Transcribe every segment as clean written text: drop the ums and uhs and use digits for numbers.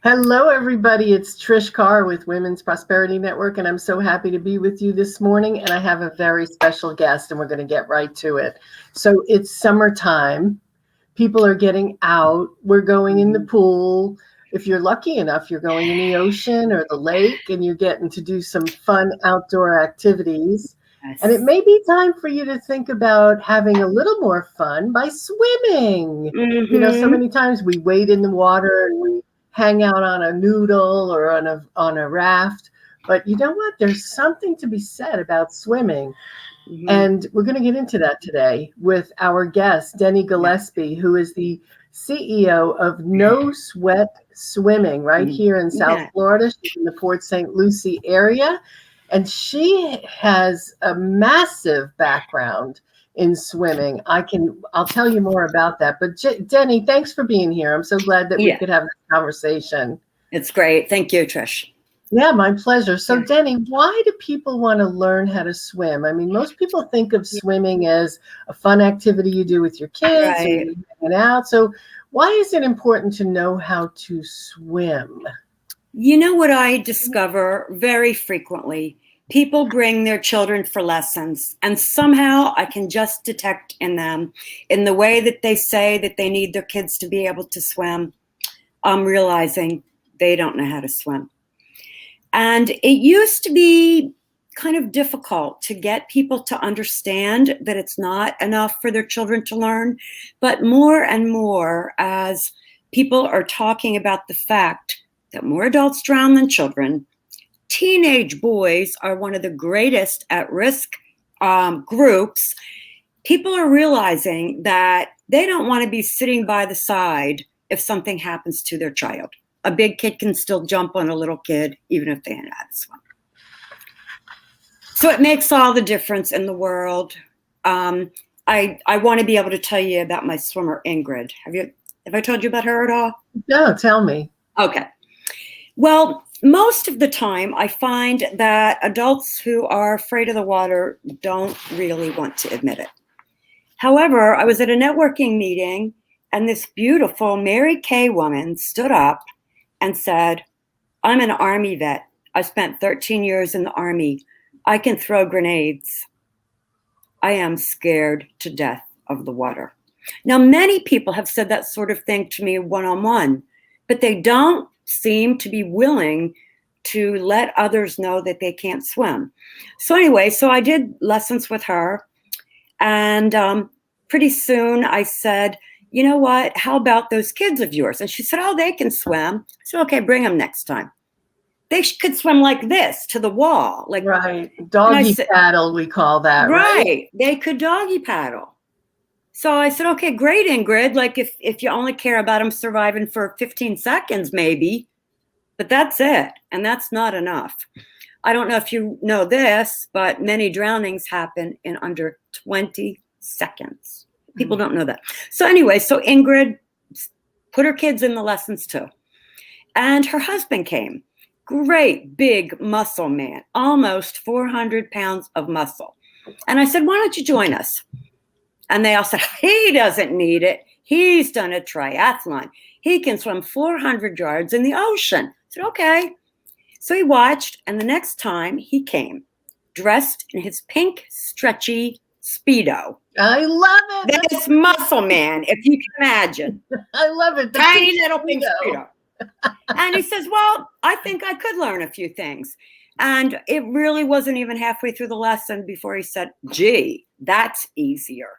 Hello, everybody. It's Trish Carr with Women's Prosperity Network, and I'm so happy to be with you this morning. And I have a very special guest, and we're going to get right to it. So it's summertime. People are getting out. We're going in the pool. If you're lucky enough, you're going in the ocean or the lake, and you're getting to do some fun outdoor activities. Yes. And it may be time for you to think about having a little more fun by swimming. You know, so many times we wade in the water and we hang out on a noodle or on a raft. But you know what? There's something to be said about swimming. And we're going to get into that today with our guest, Deni Gillespie, who is the CEO of No Sweat Swimming right here in South Florida. She's in the Port St. Lucie area. And she has a massive background in swimming. I'll tell you more about that. But Deni, thanks for being here. I'm so glad that we could have this conversation. It's great. Thank you, Trish. Yeah, my pleasure. So Deni, why do people want to learn how to swim? I mean, most people think of swimming as a fun activity you do with your kids or you're hanging out. So why is it important to know how to swim? You know what I discover very frequently? People bring their children for lessons, and somehow I can just detect in them, in the way that they say that they need their kids to be able to swim, I'm realizing they don't know how to swim. And it used to be kind of difficult to get people to understand that it's not enough for their children to learn. But more and more, as people are talking about the fact that more adults drown than children, teenage boys are one of the greatest at-risk groups. People are realizing that they don't want to be sitting by the side if something happens to their child. A big kid can still jump on a little kid, even if they know how to swim. So it makes all the difference in the world. I want to be able to tell you about my swimmer, Ingrid. Have I told you about her at all? No, tell me. Okay. Well, most of the time, I find that adults who are afraid of the water don't really want to admit it. However, I was at a networking meeting, and this beautiful Mary Kay woman stood up and said, I'm an Army vet. I spent 13 years in the Army. I can throw grenades. I am scared to death of the water. Now, many people have said that sort of thing to me one-on-one, but they don't seem to be willing to let others know that they can't swim. So anyway, so I did lessons with her, and pretty soon I said, you know what, how about those kids of yours? And she said, oh, they can swim. I said, okay, bring them next time. They could swim like this to the wall. Like, right. Doggy paddle, we call that, right? Right. They could doggy paddle. So I said, okay, great, Ingrid. Like if you only care about them surviving for 15 seconds, maybe, but that's it. And that's not enough. I don't know if you know this, but many drownings happen in under 20 seconds. People don't know that. So anyway, so Ingrid put her kids in the lessons too. And her husband came. Great big muscle man, almost 400 pounds of muscle. And I said, why don't you join us? And they all said, he doesn't need it. He's done a triathlon. He can swim 400 yards in the ocean. I said, okay. So he watched, and the next time he came, dressed in his pink, stretchy Speedo. I love it. This muscle man, if you can imagine. I love it. Tiny little pink Speedo. And he says, well, I think I could learn a few things. And it really wasn't even halfway through the lesson before he said, gee, that's easier.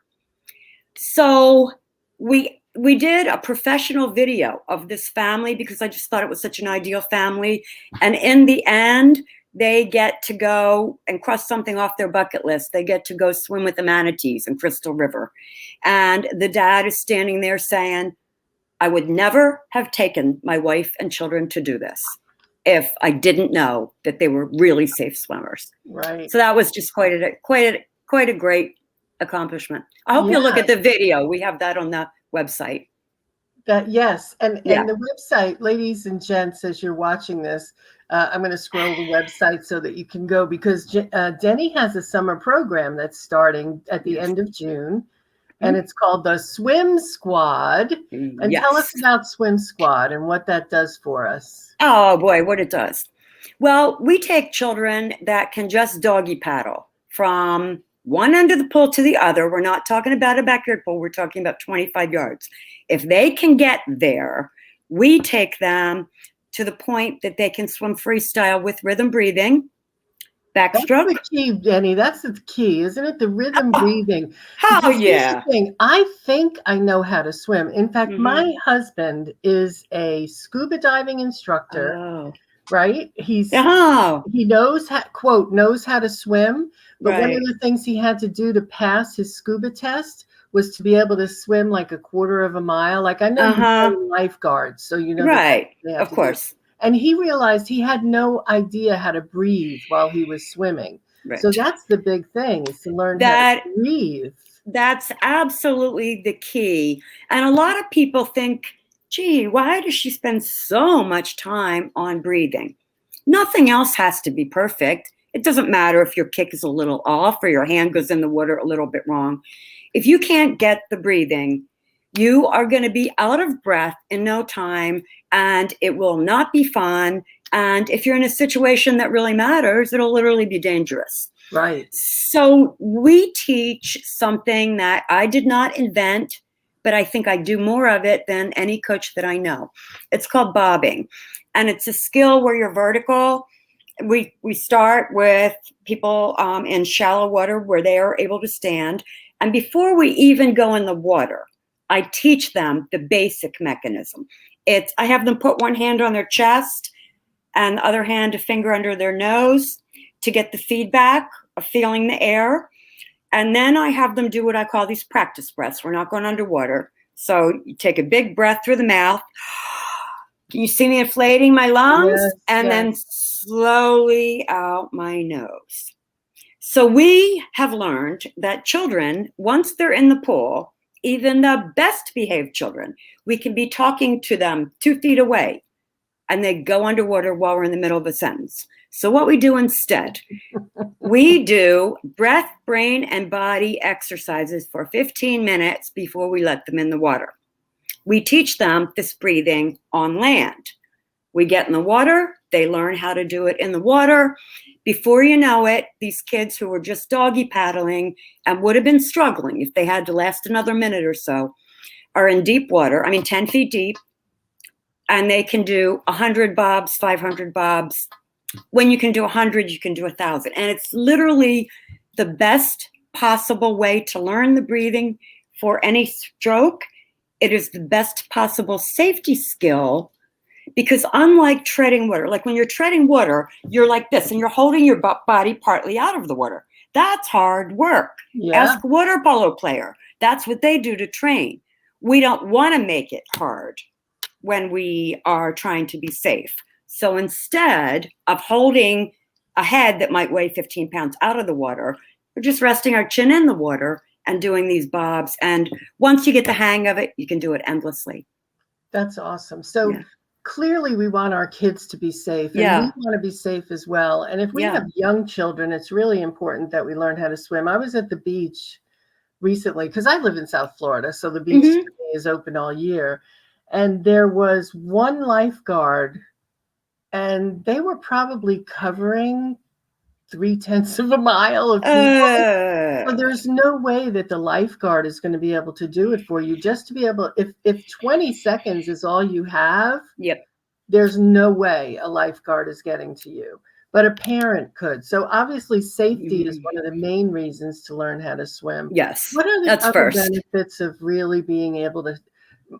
So we did a professional video of this family because I just thought it was such an ideal family. And in the end, they get to go and cross something off their bucket list. They get to go swim with the manatees in Crystal River. And the dad is standing there saying, I would never have taken my wife and children to do this if I didn't know that they were really safe swimmers. Right. So that was just quite a great accomplishment. I hope you'll look at the video. We have that on the website. Yes. And the website, ladies and gents, as you're watching this, I'm going to scroll the website so that you can go, because Deni has a summer program that's starting at the end of June. and it's called the Swim Squad. And tell us about Swim Squad and what that does for us. Oh boy, what it does. Well, we take children that can just doggy paddle from one end of the pool to the other. We're not talking about a backyard pool. We're talking about 25 yards. If they can get there, we take them to the point that they can swim freestyle with rhythm breathing. Backstroke. That's the key, Deni. That's the key, isn't it? The rhythm breathing. Oh, yeah. Here's the thing. I think I know how to swim. In fact, my husband is a scuba diving instructor, right? He knows how, quote, knows how to swim. But one of the things he had to do to pass his scuba test was to be able to swim like a quarter of a mile. Like I know you train lifeguards, so you know. Right, of course. And he realized he had no idea how to breathe while he was swimming. Right. So that's the big thing, is to learn how to breathe. That's absolutely the key. And a lot of people think, gee, why does she spend so much time on breathing? Nothing else has to be perfect. It doesn't matter if your kick is a little off or your hand goes in the water a little bit wrong. If you can't get the breathing, you are going to be out of breath in no time, and it will not be fun. And if you're in a situation that really matters, it'll literally be dangerous. Right. So we teach something that I did not invent, but I think I do more of it than any coach that I know. It's called bobbing. And it's a skill where you're vertical. We start with people in shallow water where they are able to stand. And before we even go in the water, I teach them the basic mechanism. I have them put one hand on their chest and the other hand, a finger under their nose to get the feedback of feeling the air. And then I have them do what I call these practice breaths. We're not going underwater. So you take a big breath through the mouth. Can you see me inflating my lungs? And then slowly out my nose. So we have learned that children, once they're in the pool, even the best behaved children, we can be talking to them 2 feet away and they go underwater while we're in the middle of a sentence. So what we do instead, we do breath, brain, and body exercises for 15 minutes before we let them in the water. We teach them this breathing on land. We get in the water, they learn how to do it in the water. Before you know it, these kids who were just doggy paddling and would have been struggling if they had to last another minute or so are in deep water, 10 feet deep, and they can do 100 bobs, 500 bobs. When you can do 100, you can do 1,000. And it's literally the best possible way to learn the breathing for any stroke. It is the best possible safety skill. Because unlike treading water, like when you're treading water, you're like this and you're holding your body partly out of the water. That's hard work. Yeah. Ask a water polo player. That's what they do to train. We don't want to make it hard when we are trying to be safe. So instead of holding a head that might weigh 15 pounds out of the water, we're just resting our chin in the water and doing these bobs. And once you get the hang of it, you can do it endlessly. That's awesome. So clearly we want our kids to be safe, and we want to be safe as well. And if we have young children, it's really important that we learn how to swim. I was at the beach recently because I live in South Florida, so the beach to me is open all year. And there was one lifeguard, and they were probably covering 0.3 of a mile of people. So there's no way that the lifeguard is going to be able to do it for you. Just to be able, if 20 seconds is all you have, there's no way a lifeguard is getting to you. But a parent could. So obviously safety is one of the main reasons to learn how to swim. Yes. What are the other benefits of really being able to?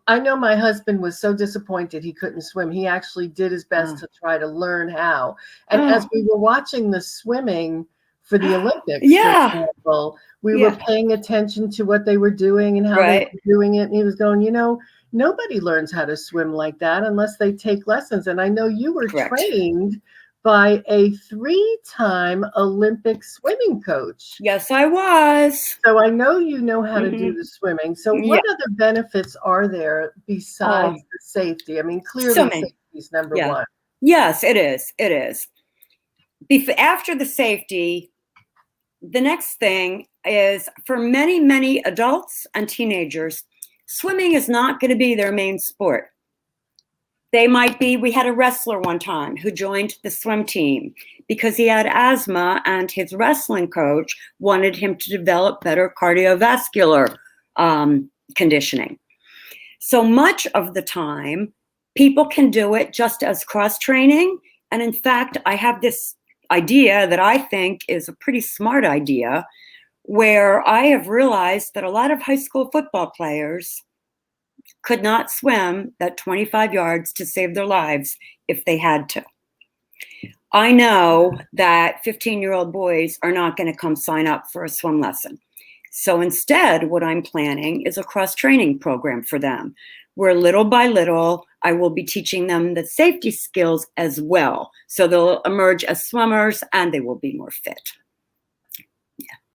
I know my husband was so disappointed he couldn't swim. He actually did his best to try to learn how. And as we were watching the swimming for the Olympics, for example, we were paying attention to what they were doing and how they were doing it. And he was going, nobody learns how to swim like that unless they take lessons. And I know you were trained by a 3-time Olympic swimming coach. Yes, I was. So I know you know how to do the swimming. So what other benefits are there besides the safety? Clearly safety is number one. Yes, it is. It is. After the safety, the next thing is for many, many adults and teenagers, swimming is not going to be their main sport. They might be, we had a wrestler one time who joined the swim team because he had asthma and his wrestling coach wanted him to develop better cardiovascular conditioning. So much of the time, people can do it just as cross-training. And in fact, I have this idea that I think is a pretty smart idea, where I have realized that a lot of high school football players could not swim that 25 yards to save their lives if they had to. I know that 15-year-old boys are not going to come sign up for a swim lesson. So instead, what I'm planning is a cross-training program for them, where little by little, I will be teaching them the safety skills as well. So they'll emerge as swimmers and they will be more fit.